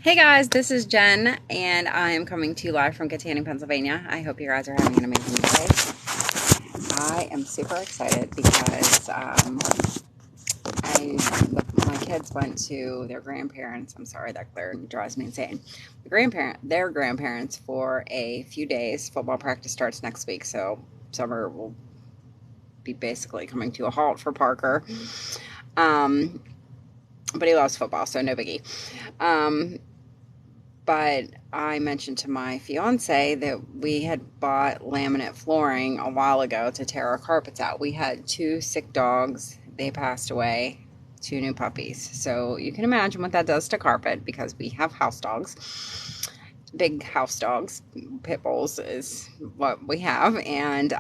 Hey guys, this is Jen, and I am coming to you live from Katanning, Pennsylvania. I hope you guys are having an amazing day. I am super excited because my kids went to their grandparents. I'm sorry, that drives me insane. Their grandparents for a few days. Football practice starts next week, so summer will be basically coming to a halt for Parker. But he loves football, so no biggie. But I mentioned to my fiance that we had bought laminate flooring a while ago to tear our carpets out. We had 2 sick dogs. They passed away. 2 new puppies. So you can imagine what that does to carpet because we have house dogs. Big house dogs. Pit bulls is what we have. And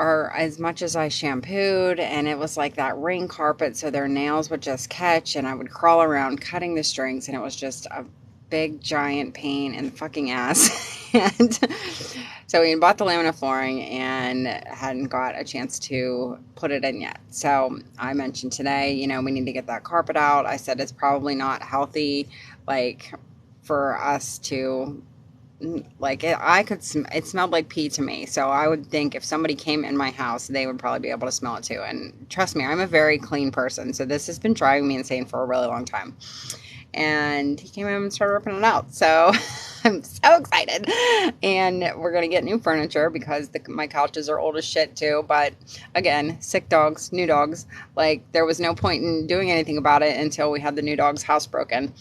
as much as I shampooed, and it was like that ring carpet, so their nails would just catch, and I would crawl around cutting the strings, and it was just a big giant pain in the fucking ass. And so we bought the laminate flooring and hadn't got a chance to put it in yet. So I mentioned today, we need to get that carpet out. I said it's probably not healthy, for us to it smelled like pee to me. So I would think if somebody came in my house, they would probably be able to smell it too. And trust me, I'm a very clean person. So this has been driving me insane for a really long time. And he came in and started ripping it out. So I'm so excited. And we're going to get new furniture because my couches are old as shit too. But again, sick dogs, new dogs. There was no point in doing anything about it until we had the new dog's house broken.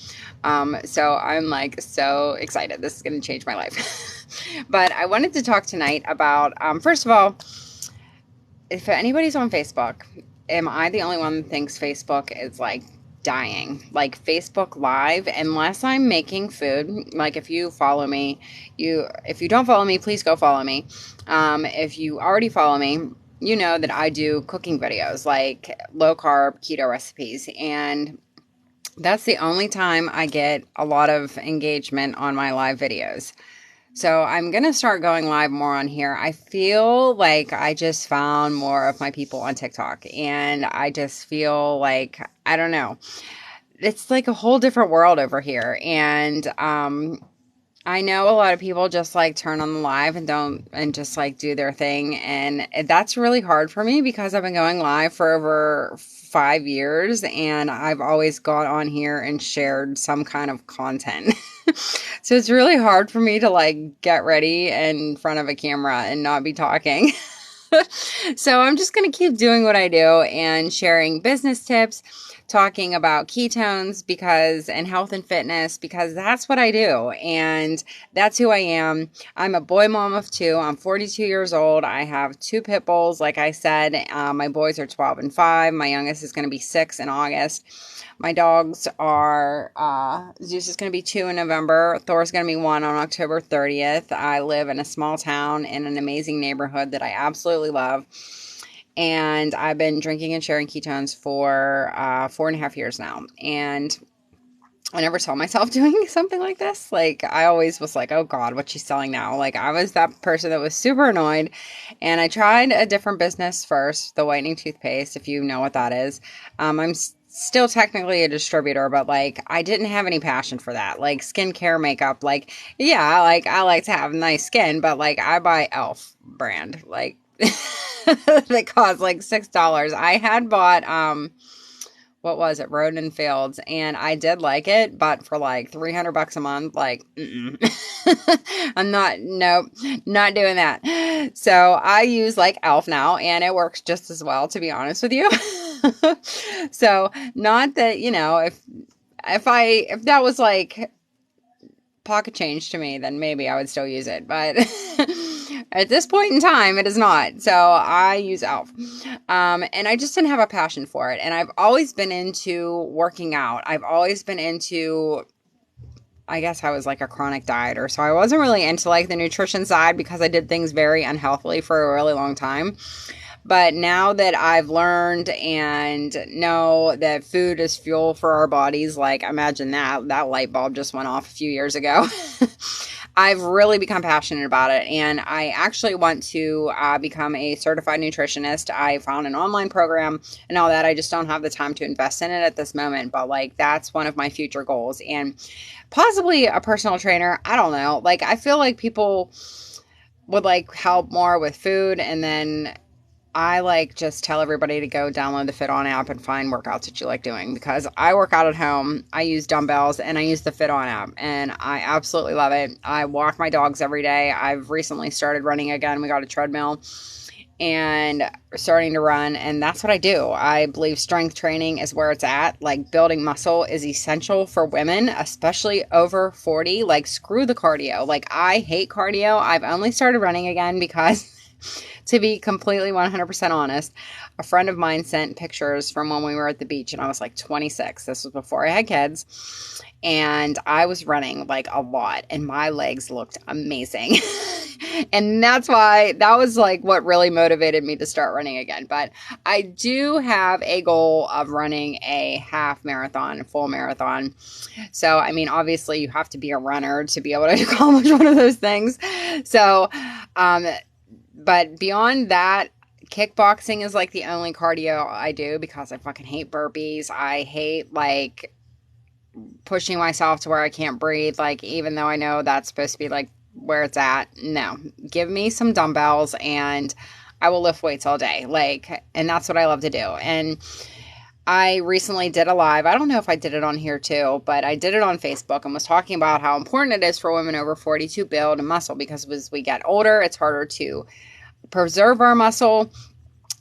So I'm so excited. This is going to change my life. But I wanted to talk tonight about, first of all, if anybody's on Facebook, am I the only one that thinks Facebook is dying? Facebook Live, unless I'm making food, if you follow me, if you don't follow me, please go follow me. If you already follow me, you know that I do cooking videos, low carb keto recipes, and that's the only time I get a lot of engagement on my live videos. So I'm going to start going live more on here. I feel like I just found more of my people on TikTok, and I just feel I don't know. It's a whole different world over here. And I know a lot of people just turn on the live and just do their thing. And that's really hard for me because I've been going live for over 5 years, and I've always gone on here and shared some kind of content. So it's really hard for me to get ready in front of a camera and not be talking. So I'm just going to keep doing what I do and sharing business tips, talking about ketones and health and fitness, because that's what I do. And that's who I am. I'm a boy mom of 2. I'm 42 years old. I have 2 pit bulls. Like I said, my boys are 12 and 5. My youngest is going to be 6 in August. My dogs are, Zeus is going to be 2 in November. Thor's going to be 1 on October 30th. I live in a small town in an amazing neighborhood that I absolutely love. And I've been drinking and sharing ketones for 4.5 years now. And I never saw myself doing something like this. I always was oh God, what's she selling now? I was that person that was super annoyed. And I tried a different business first, the whitening toothpaste, if you know what that is. I'm still technically a distributor, but I didn't have any passion for that. Skincare, makeup, yeah, I like to have nice skin, but I buy e.l.f. brand, that cost $6. I had bought what was it, Roden and Fields, and I did like it, but for $300 a month, I'm not doing that. So I use e.l.f. now, and it works just as well, to be honest with you. So not that, if that was pocket change to me, then maybe I would still use it, but at this point in time, it is not. So I use e.l.f. And I just didn't have a passion for it. And I've always been into working out. I've always been into, I guess I was a chronic dieter. So I wasn't really into the nutrition side because I did things very unhealthily for a really long time. But now that I've learned and know that food is fuel for our bodies, imagine that light bulb just went off a few years ago. I've really become passionate about it, and I actually want to become a certified nutritionist. I found an online program and all that. I just don't have the time to invest in it at this moment, but like that's one of my future goals, and possibly a personal trainer. I don't know. Like I feel like people would like help more with food, and then I like just tell everybody to go download the Fit On app and find workouts that you like doing, because I work out at home. I use dumbbells and I use the Fit On app and I absolutely love it. I walk my dogs every day. I've recently started running again. We got a treadmill and starting to run, and that's what I do. I believe strength training is where it's at. Like building muscle is essential for women, especially over 40. Like screw the cardio. Like I hate cardio. I've only started running again because to be completely 100% honest, a friend of mine sent pictures from when we were at the beach and I was like 26. This was before I had kids. And I was running like a lot and my legs looked amazing. And that's why that was like what really motivated me to start running again. But I do have a goal of running a half marathon, a full marathon. So, I mean, obviously you have to be a runner to be able to accomplish one of those things. So, but beyond that, kickboxing is like the only cardio I do because I fucking hate burpees. I hate like pushing myself to where I can't breathe. Like, even though I know that's supposed to be like where it's at. No, give me some dumbbells and I will lift weights all day. Like, and that's what I love to do. And I recently did a live. I don't know if I did it on here too, but I did it on Facebook and was talking about how important it is for women over 40 to build muscle, because as we get older, it's harder to preserve our muscle.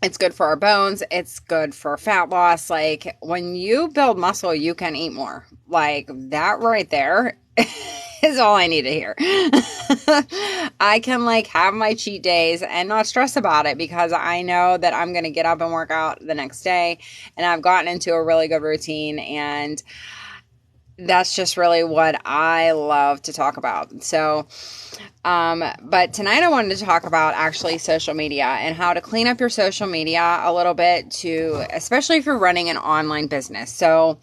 It's good for our bones. It's good for fat loss. Like when you build muscle, you can eat more. Like that right there is all I need to hear. I can like have my cheat days and not stress about it because I know that I'm going to get up and work out the next day, and I've gotten into a really good routine, and that's just really what I love to talk about. So, but tonight I wanted to talk about actually social media and how to clean up your social media a little bit to, especially if you're running an online business. So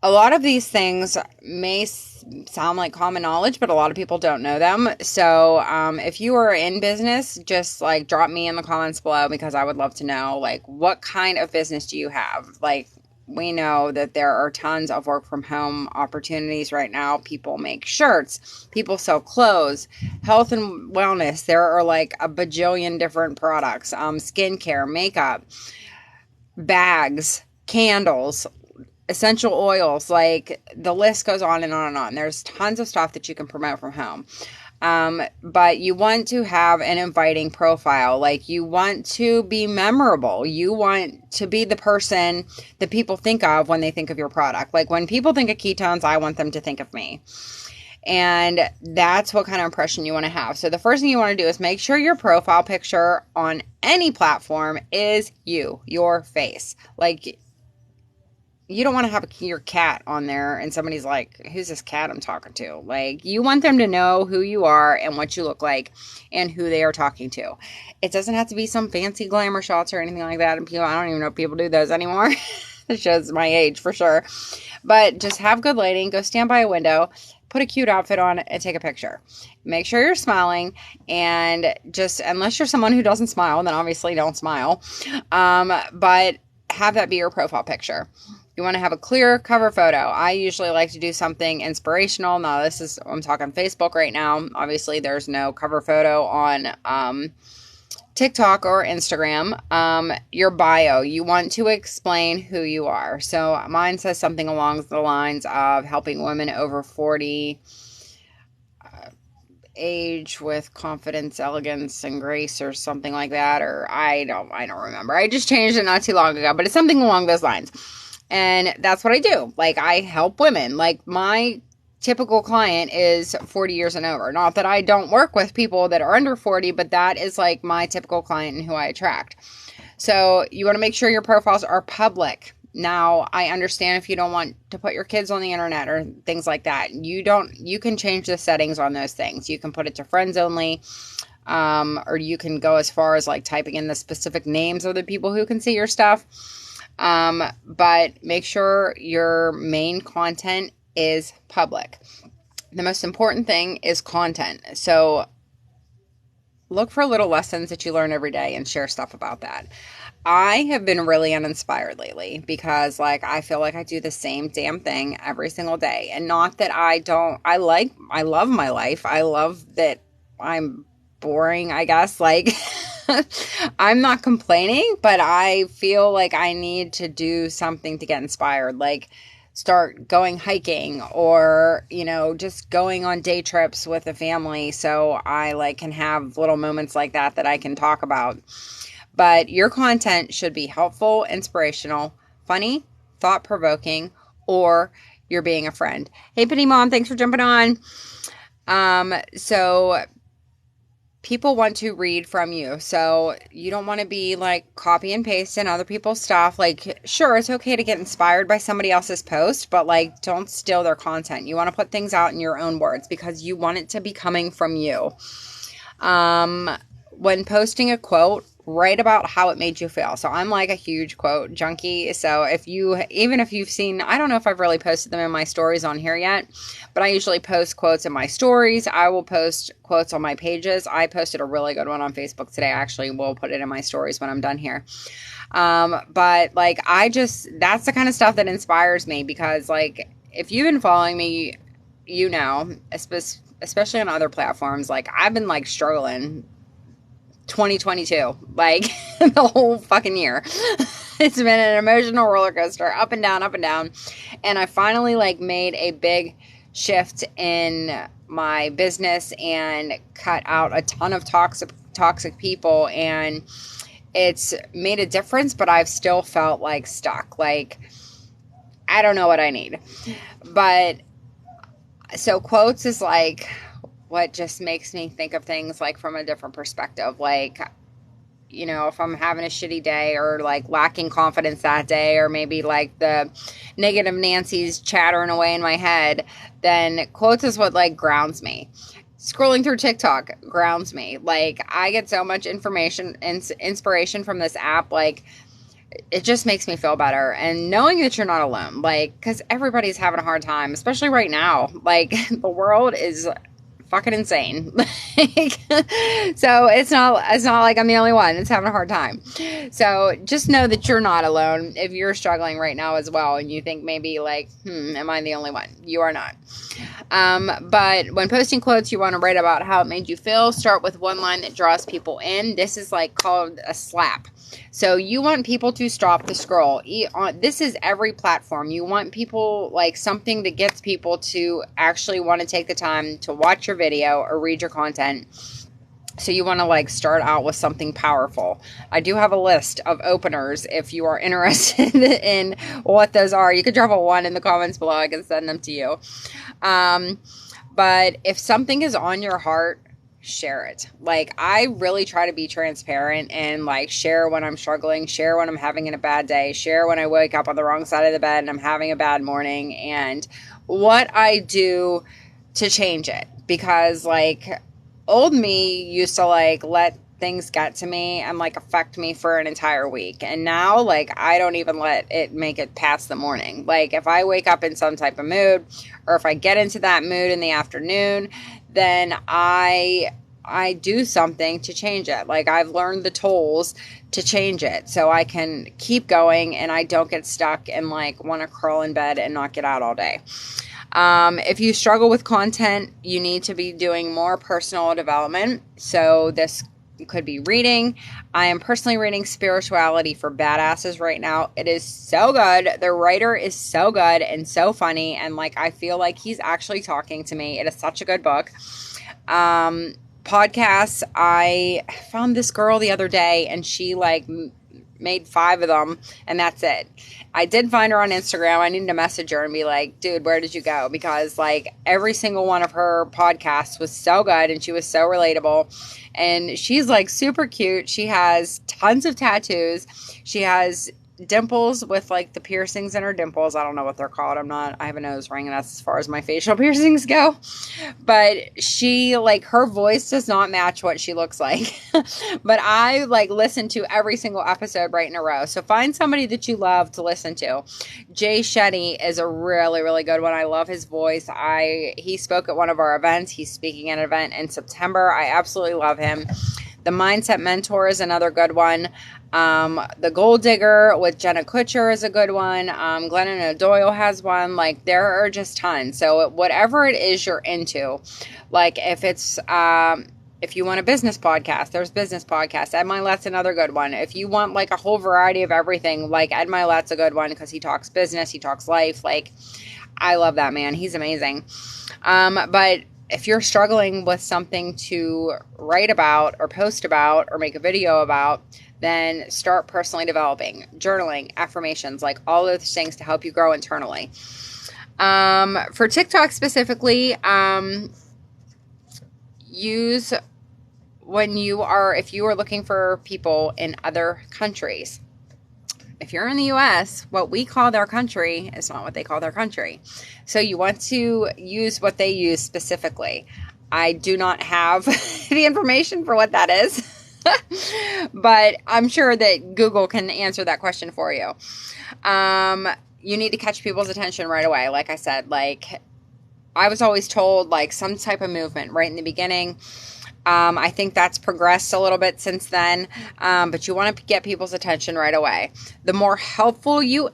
a lot of these things may sound like common knowledge, but a lot of people don't know them. So, if you are in business, just like drop me in the comments below, because I would love to know, like, what kind of business do you have? Like, we know that there are tons of work from home opportunities right now. People make shirts, people sell clothes, health and wellness. There are like a bajillion different products, skincare, makeup, bags, candles, essential oils. Like the list goes on and on and on. There's tons of stuff that you can promote from home. But you want to have an inviting profile. Like you want to be memorable. You want to be the person that people think of when they think of your product. Like when people think of ketones, I want them to think of me. And that's what kind of impression you want to have. So the first thing you want to do is make sure your profile picture on any platform is you, your face. Like, you don't want to have your cat on there and somebody's like, who's this cat I'm talking to? Like, you want them to know who you are and what you look like and who they are talking to. It doesn't have to be some fancy glamour shots or anything like that. And people, I don't even know if people do those anymore. It shows my age for sure. But just have good lighting. Go stand by a window. Put a cute outfit on and take a picture. Make sure you're smiling, and just, unless you're someone who doesn't smile, then obviously don't smile. But have that be your profile picture. You want to have a clear cover photo. I usually like to do something inspirational. Now, I'm talking Facebook right now. Obviously, there's no cover photo on TikTok or Instagram. Your bio. You want to explain who you are. So mine says something along the lines of helping women over 40 age with confidence, elegance, and grace, or something like that. Or I don't remember. I just changed it not too long ago, but it's something along those lines. And that's what I do. Like, I help women. Like, my typical client is 40 years and over. Not that I don't work with people that are under 40, but that is like my typical client and who I attract. So you want to make sure your profiles are public. Now, I understand if you don't want to put your kids on the internet or things like that. You can change the settings on those things. You can put it to friends only. Or you can go as far as like typing in the specific names of the people who can see your stuff. But make sure your main content is public. The most important thing is content. So look for little lessons that you learn every day and share stuff about that. I have been really uninspired lately because like I feel like I do the same damn thing every single day. And not that I don't I love my life. I love that I'm boring, I guess. Like I'm not complaining, but I feel like I need to do something to get inspired. Like start going hiking or, just going on day trips with the family so I like can have little moments like that I can talk about. But your content should be helpful, inspirational, funny, thought-provoking, or you're being a friend. Hey, Penny Mom, thanks for jumping on. So people want to read from you. So you don't want to be like copy and paste in other people's stuff. Like, sure, it's okay to get inspired by somebody else's post, but like don't steal their content. You want to put things out in your own words because you want it to be coming from you. When posting a quote, write about how it made you feel. So I'm like a huge quote junkie. So even if you've seen, I don't know if I've really posted them in my stories on here yet, but I usually post quotes in my stories. I will post quotes on my pages. I posted a really good one on Facebook today. I actually will put it in my stories when I'm done here. But like, that's the kind of stuff that inspires me because like, if you've been following me, especially on other platforms, like I've been like struggling 2022, like the whole fucking year. It's been an emotional roller coaster, up and down, up and down. And I finally like made a big shift in my business and cut out a ton of toxic people. And it's made a difference, but I've still felt like stuck. Like, I don't know what I need. But so quotes is like what just makes me think of things like from a different perspective. Like, if I'm having a shitty day or like lacking confidence that day, or maybe like the negative Nancy's chattering away in my head, then quotes is what like grounds me. Scrolling through TikTok grounds me. Like I get so much information and inspiration from this app. Like it just makes me feel better. And knowing that you're not alone, like, cause everybody's having a hard time, especially right now. Like the world is fucking insane. So it's not like I'm the only one that's having a hard time. So just know that you're not alone if you're struggling right now as well and you think maybe like, am I the only one? You are not. But when posting quotes, you want to write about how it made you feel. Start with one line that draws people in. This is like called a slap. So you want people to stop the scroll. This is every platform. You want people, like something that gets people to actually want to take the time to watch your video or read your content. So you want to like start out with something powerful. I do have a list of openers if you are interested in what those are. You could drop a 1 in the comments below. I can send them to you. But if something is on your heart, share it. Like I really try to be transparent and like share when I'm struggling, share when I'm having a bad day, share when I wake up on the wrong side of the bed and I'm having a bad morning and what I do to change it. Because like old me used to like let things get to me and like affect me for an entire week. And now like I don't even let it make it past the morning. Like if I wake up in some type of mood or if I get into that mood in the afternoon, then I do something to change it. Like I've learned the tools to change it so I can keep going and I don't get stuck and like want to curl in bed and not get out all day. If you struggle with content, you need to be doing more personal development. So this could be reading. I am personally reading Spirituality for Badasses right now. It is so good. The writer is so good and so funny. And like, I feel like he's actually talking to me. It is such a good book. Podcasts. I found this girl the other day and she like made 5 of them and that's it. I did find her on Instagram. I needed to message her and be like, dude, where did you go? Because like every single one of her podcasts was so good and she was so relatable. And she's like super cute. She has tons of tattoos. She has dimples with like the piercings in her dimples. I don't know what they're called. I have a nose ring, and that's as far as my facial piercings go. But she, like, her voice does not match what she looks like. But I like listen to every single episode right in a row. So find somebody that you love to listen to. Jay Shetty is a really, really good one. I love his voice. He spoke at one of our events. He's speaking at an event in September. I absolutely love him. The Mindset Mentor is another good one. The Gold Digger with Jenna Kutcher is a good one. Glennon Doyle has one. Like, there are just tons. So whatever it is you're into, like if you want a business podcast, there's business podcasts. Ed Milet's another good one. If you want like a whole variety of everything, like Ed Milet's a good one because he talks business, he talks life. Like, I love that man. He's amazing. But if you're struggling with something to write about or post about or make a video about, then start personally developing, journaling, affirmations, like all of those things to help you grow internally. For TikTok specifically, if you are looking for people in other countries. If you're in the U.S., what we call their country is not what they call their country. So you want to use what they use specifically. I do not have the information for what that is, but I'm sure that Google can answer that question for you. You need to catch people's attention right away. Like I said, like I was always told, like some type of movement right in the beginning. I think that's progressed a little bit since then, but you want to get people's attention right away. The more helpful you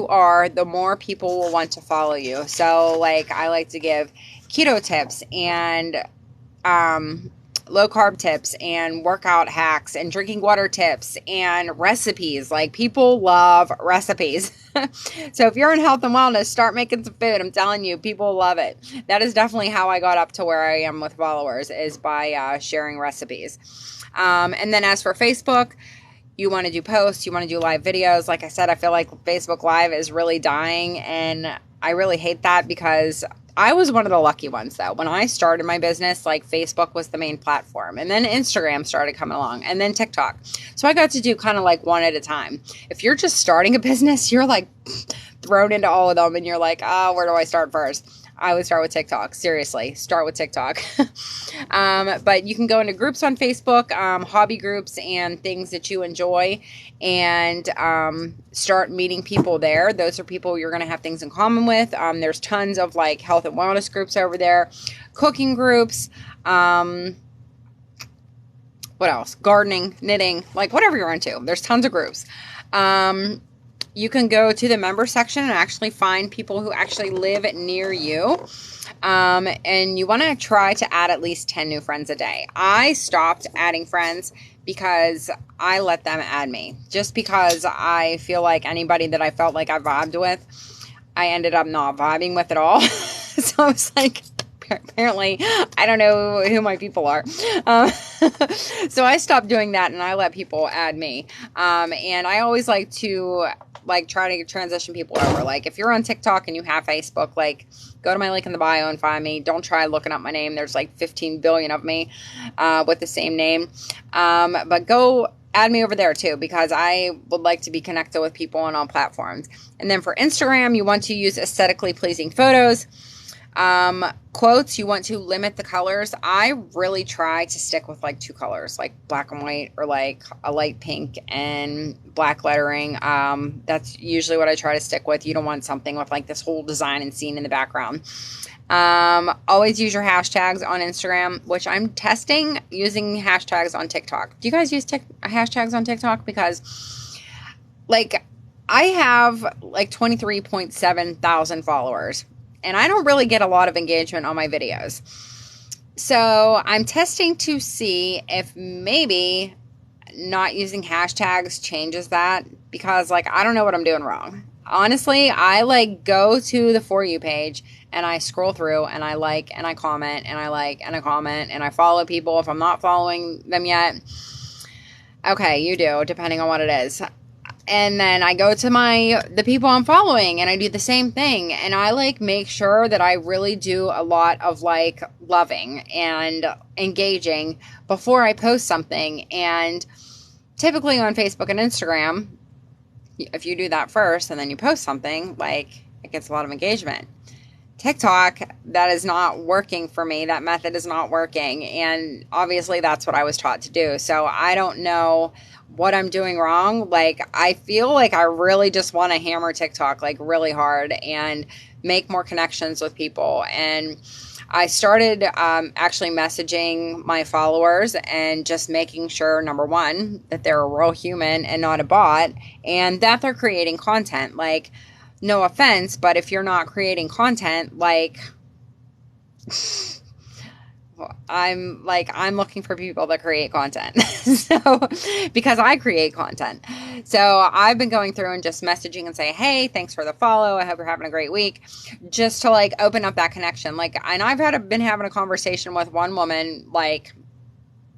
are, the more people will want to follow you. So, like, I like to give keto tips and low carb tips and workout hacks and drinking water tips and recipes. Like, people love recipes. So if you're in health and wellness, start making some food. I'm telling you, people love it. That is definitely how I got up to where I am with followers, is by sharing recipes. And then as for Facebook, you want to do posts, you want to do live videos. Like I said, I feel like Facebook Live is really dying, and I really hate that because I was one of the lucky ones, though. When I started my business, like, Facebook was the main platform, and then Instagram started coming along, and then TikTok. So I got to do kind of like one at a time. If you're just starting a business, you're like thrown into all of them, and you're like, oh, where do I start first? I would start with TikTok. Seriously, start with TikTok. But you can go into groups on Facebook, hobby groups and things that you enjoy, and start meeting people there. Those are people you're going to have things in common with. There's tons of like health and wellness groups over there, cooking groups, what else? Gardening, knitting, like whatever you're into. There's tons of groups. You can go to the member section and actually find people who actually live near you. And you want to try to add at least 10 new friends a day. I stopped adding friends because I let them add me. Just because I feel like anybody that I felt like I vibed with, I ended up not vibing with at all. So I was like, apparently, I don't know who my people are. So I stopped doing that, and I let people add me. And I always like to try to transition people over. Like, if you're on TikTok and you have Facebook, like, go to my link in the bio and find me. Don't try looking up my name. There's like 15 billion of me with the same name. But go add me over there too, because I would like to be connected with people on all platforms. And then for Instagram, you want to use aesthetically pleasing photos. Quotes, you want to limit the colors. I really try to stick with like 2 colors, like black and white, or like a light pink and black lettering. That's usually what I try to stick with. You don't want something with like this whole design and scene in the background. Always use your hashtags on Instagram, which I'm testing using hashtags on TikTok. Do you guys use hashtags on TikTok? Because like I have like 23.7 thousand followers, and I don't really get a lot of engagement on my videos. So I'm testing to see if maybe not using hashtags changes that, because like I don't know what I'm doing wrong. Honestly, I like go to the For You page and I scroll through and I like and I comment and I like and I comment and I follow people if I'm not following them yet. Okay, you do, depending on what it is. And then I go to the people I'm following and I do the same thing. And I like make sure that I really do a lot of like loving and engaging before I post something. And typically on Facebook and Instagram, if you do that first and then you post something, like, it gets a lot of engagement. TikTok, that is not working for me. That method is not working. And obviously that's what I was taught to do. So I don't know what I'm doing wrong. Like, I feel like I really just want to hammer TikTok like really hard and make more connections with people. And I started actually messaging my followers and just making sure, number one, that they're a real human and not a bot, and that they're creating content. Like, no offense, but if you're not creating content, like, I'm looking for people that create content. So, because I create content. So I've been going through and just messaging and say, hey, thanks for the follow. I hope you're having a great week. Just to like open up that connection. Like, and I've been having a conversation with one woman, like,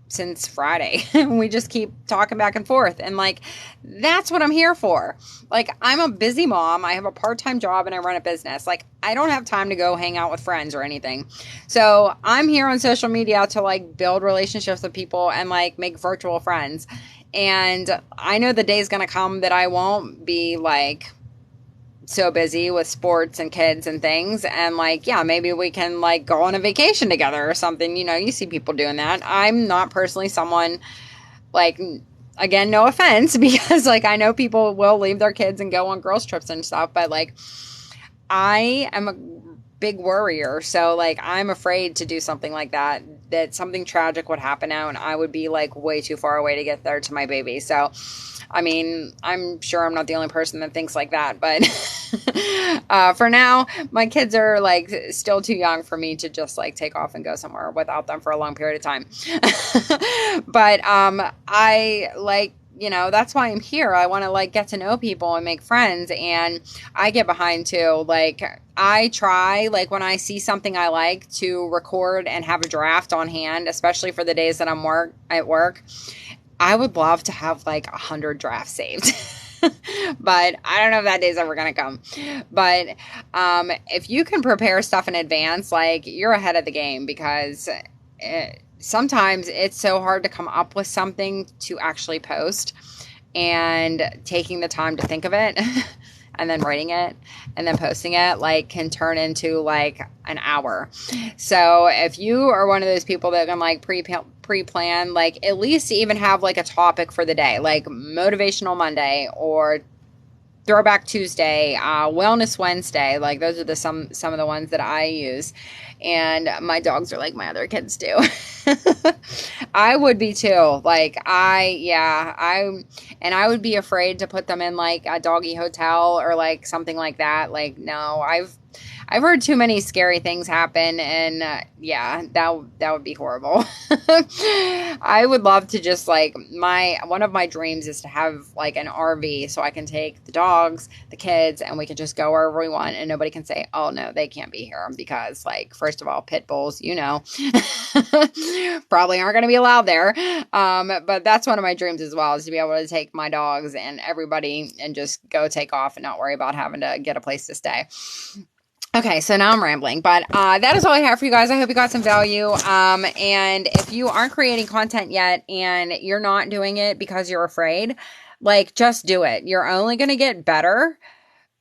since Friday. We just keep talking back and forth. And like, that's what I'm here for. Like, I'm a busy mom. I have a part-time job and I run a business. Like, I don't have time to go hang out with friends or anything. So I'm here on social media to like build relationships with people and like make virtual friends. And I know the day's going to come that I won't be like so busy with sports and kids and things, and like, yeah, maybe we can like go on a vacation together or something. You know, you see people doing that. I'm not personally someone, like, again, no offense, because like I know people will leave their kids and go on girls trips and stuff, but like, I am a big worrier. So like, I'm afraid to do something like that something tragic would happen now and I would be like way too far away to get there to my baby. So I mean, I'm sure I'm not the only person that thinks like that, but for now, my kids are like still too young for me to just like take off and go somewhere without them for a long period of time. But I like, you know, that's why I'm here. I want to like get to know people and make friends, and I get behind too. Like, I try, like, when I see something I like, to record and have a draft on hand, especially for the days that I'm at work. I would love to have like 100 drafts saved. But I don't know if that day's ever going to come. But if you can prepare stuff in advance, like, you're ahead of the game, because sometimes it's so hard to come up with something to actually post, and taking the time to think of it and then writing it and then posting it, like, can turn into like an hour. So if you are one of those people that can like pre-plan, like, at least even have like a topic for the day, like Motivational Monday or Throwback Tuesday, Wellness Wednesday. Like, those are some of the ones that I use. And my dogs are like my other kids too. I would be too. Like, I would be afraid to put them in like a doggy hotel or like something like that. Like, no, I've heard too many scary things happen, and yeah, that would be horrible. I would love to just like, one of my dreams is to have like an RV so I can take the dogs, the kids, and we can just go wherever we want, and nobody can say, oh no, they can't be here, because like, first of all, pit bulls, you know, probably aren't going to be allowed there. But that's one of my dreams as well, is to be able to take my dogs and everybody and just go take off and not worry about having to get a place to stay. Okay, so now I'm rambling, but that is all I have for you guys. I hope you got some value. And if you aren't creating content yet and you're not doing it because you're afraid, like, just do it. You're only going to get better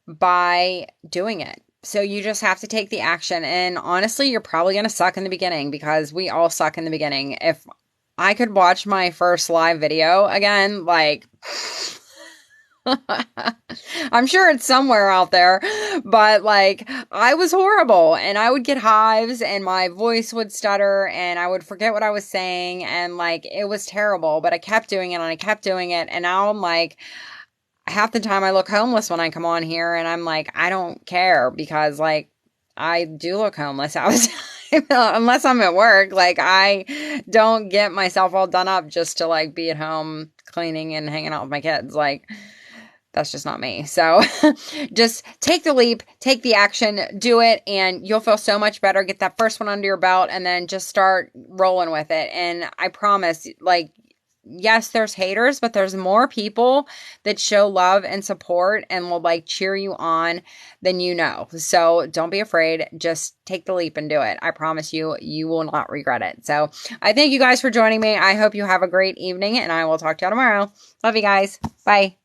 by doing it. So you just have to take the action. And honestly, you're probably going to suck in the beginning, because we all suck in the beginning. If I could watch my first live video again, like... I'm sure it's somewhere out there, but like, I was horrible, and I would get hives and my voice would stutter and I would forget what I was saying, and like, it was terrible, but I kept doing it and I kept doing it. And now I'm like, half the time I look homeless when I come on here, and I'm like, I don't care, because like, I do look homeless all the time. Unless I'm at work. Like, I don't get myself all done up just to like be at home cleaning and hanging out with my kids. Like, that's just not me. So just take the leap, take the action, do it, and you'll feel so much better. Get that first one under your belt, and then just start rolling with it. And I promise, like, yes, there's haters, but there's more people that show love and support and will like cheer you on than you know. So don't be afraid. Just take the leap and do it. I promise you, you will not regret it. So I thank you guys for joining me. I hope you have a great evening, and I will talk to you tomorrow. Love you guys. Bye.